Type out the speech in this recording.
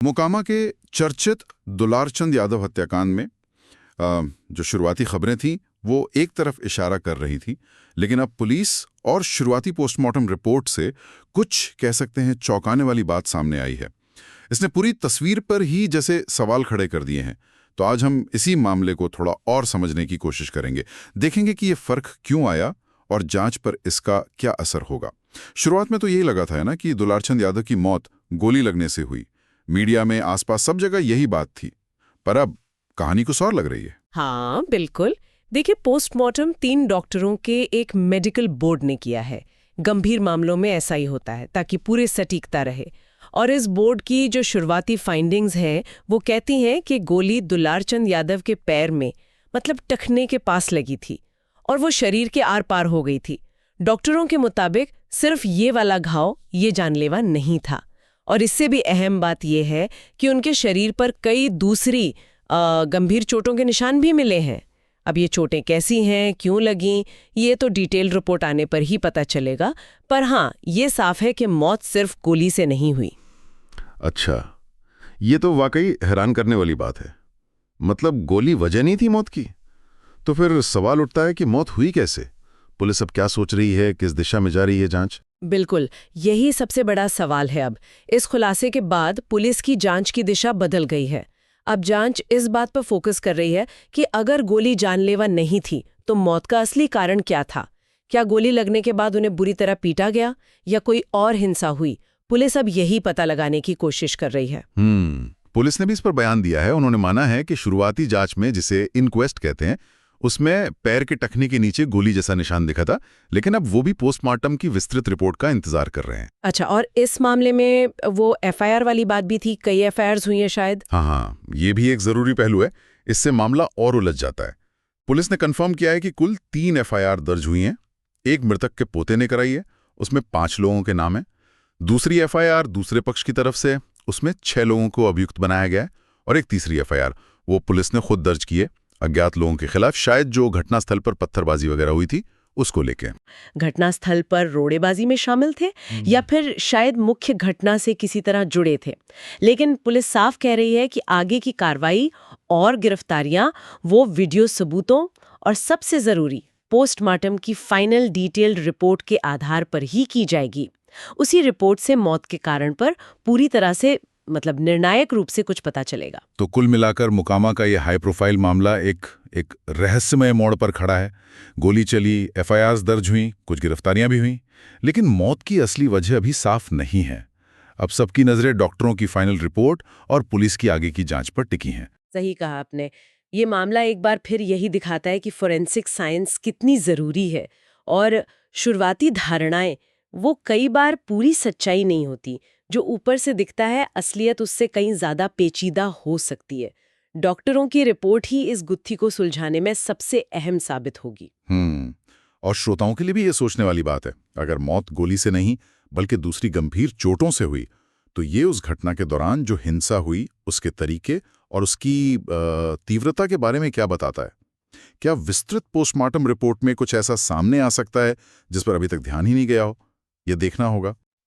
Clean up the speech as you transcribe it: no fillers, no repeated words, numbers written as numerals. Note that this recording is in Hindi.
मोकामा के चर्चित दुलारचंद यादव हत्याकांड में जो शुरुआती खबरें थीं वो एक तरफ इशारा कर रही थी, लेकिन अब पुलिस और शुरुआती पोस्टमार्टम रिपोर्ट से कुछ कह सकते हैं चौंकाने वाली बात सामने आई है। इसने पूरी तस्वीर पर ही जैसे सवाल खड़े कर दिए हैं। तो आज हम इसी मामले को थोड़ा और समझने की कोशिश करेंगे, देखेंगे कि ये फर्क क्यों आया और जांच पर इसका क्या असर होगा। शुरुआत में तो यही लगा था ना कि दुलारचंद यादव की मौत गोली लगने से हुई। मीडिया में आसपास सब जगह यही बात थी, पर अब कहानी कुछ और लग रही है। हाँ बिल्कुल। देखिए, पोस्टमार्टम 3 डॉक्टरों के एक मेडिकल बोर्ड ने किया है। गंभीर मामलों में ऐसा ही होता है ताकि पूरी सटीकता रहे। और इस बोर्ड की जो शुरुआती फाइंडिंग्स हैं वो कहती हैं कि गोली दुलारचंद यादव के पैर में, मतलब टखने के पास लगी थी और वो शरीर के आर पार हो गई थी। डॉक्टरों के मुताबिक सिर्फ ये वाला घाव ये जानलेवा नहीं था। और इससे भी अहम बात यह है कि उनके शरीर पर कई दूसरी गंभीर चोटों के निशान भी मिले हैं। अब ये चोटें कैसी हैं, क्यों लगीं, ये तो डिटेल रिपोर्ट आने पर ही पता चलेगा। पर हाँ, ये साफ है कि मौत सिर्फ गोली से नहीं हुई। अच्छा, ये तो वाकई हैरान करने वाली बात है। मतलब गोली वजह नहीं थी मौत की? तो फिर सवाल उठता है कि मौत हुई कैसे? पुलिस अब क्या सोच रही है, किस दिशा में जा रही है जांच? बिल्कुल, यही सबसे बड़ा सवाल है। अब इस खुलासे के बाद पुलिस की जांच की दिशा बदल गई है। अब जांच इस बात पर फोकस कर रही है कि अगर गोली जानलेवा नहीं थी तो मौत का असली कारण क्या था। क्या गोली लगने के बाद उन्हें बुरी तरह पीटा गया या कोई और हिंसा हुई? पुलिस अब यही पता लगाने की कोशिश कर रही है। पुलिस ने भी इस पर बयान दिया है। उन्होंने माना है कि शुरुआती जांच में, जिसे इनक्वेस्ट कहते हैं, उसमें पैर के टखने के नीचे गोली जैसा निशान दिखा था, लेकिन अब वो भी पोस्टमार्टम की विस्तृत रिपोर्ट का इंतजार कर रहे हैं। अच्छा, और इस मामले में वो एफआईआर वाली बात भी थी, कई एफआईआर्स हुई हैं शायद। हाँ, ये भी एक जरूरी पहलू है। इससे मामला और उलझ जाता है। पुलिस ने कंफर्म किया है कि कुल 3 एफआईआर दर्ज हुई हैं। एक मृतक के पोते ने कराई है, उसमें 5 लोगों के नाम है। दूसरी एफआईआर दूसरे पक्ष की तरफ से, उसमें 6 लोगों को अभियुक्त बनाया गया है। और एक तीसरी एफआईआर वो पुलिस ने खुद दर्ज की है, अज्ञात लोगों के खिलाफ, शायद जो घटनास्थल पर पत्थरबाजी वगैरह हुई थी उसको लेके। घटनास्थल पर रोड़ेबाजी में शामिल थे या फिर शायद मुख्य घटना से किसी तरह जुड़े थे। लेकिन पुलिस साफ कह रही है कि आगे की कार्रवाई और गिरफ्तारियां वो वीडियो सबूतों और सबसे जरूरी पोस्टमार्टम की फाइनल डिटेल्ड रिपोर्ट के आधार पर ही की जाएगी। उसी रिपोर्ट से मौत के कारण पर पूरी तरह से, मतलब निर्णायक रूप से कुछ पता चलेगा। तो कुल मिलाकर मोकामा का ये हाई प्रोफाइल मामला एक रहस्यमय मोड़ पर खड़ा है। गोली चली, एफआईआर्स दर्ज हुई, कुछ गिरफ्तारियां भी हुईं, लेकिन मौत की असली वजह अभी साफ नहीं है। अब सबकी नजरें डॉक्टरों की फाइनल रिपोर्ट और पुलिस की आगे की जांच पर टिकी हैं। सही कहा आपने। ये मामला एक बार फिर यही दिखाता है कि फोरेंसिक साइंस कितनी जरूरी है। और शुरुआती धारणाएं वो कई बार पूरी सच्चाई नहीं होती। जो ऊपर से दिखता है, असलियत उससे कहीं ज्यादा पेचीदा हो सकती है। डॉक्टरों की रिपोर्ट ही इस गुत्थी को सुलझाने में सबसे अहम साबित होगी। और श्रोताओं के लिए भी ये सोचने वाली बात है, अगर मौत गोली से नहीं बल्कि दूसरी गंभीर चोटों से हुई, तो ये उस घटना के दौरान जो हिंसा हुई उसके तरीके और उसकी तीव्रता के बारे में क्या बताता है? क्या विस्तृत पोस्टमार्टम रिपोर्ट में कुछ ऐसा सामने आ सकता है जिस पर अभी तक ध्यान ही नहीं गया हो? ये देखना होगा।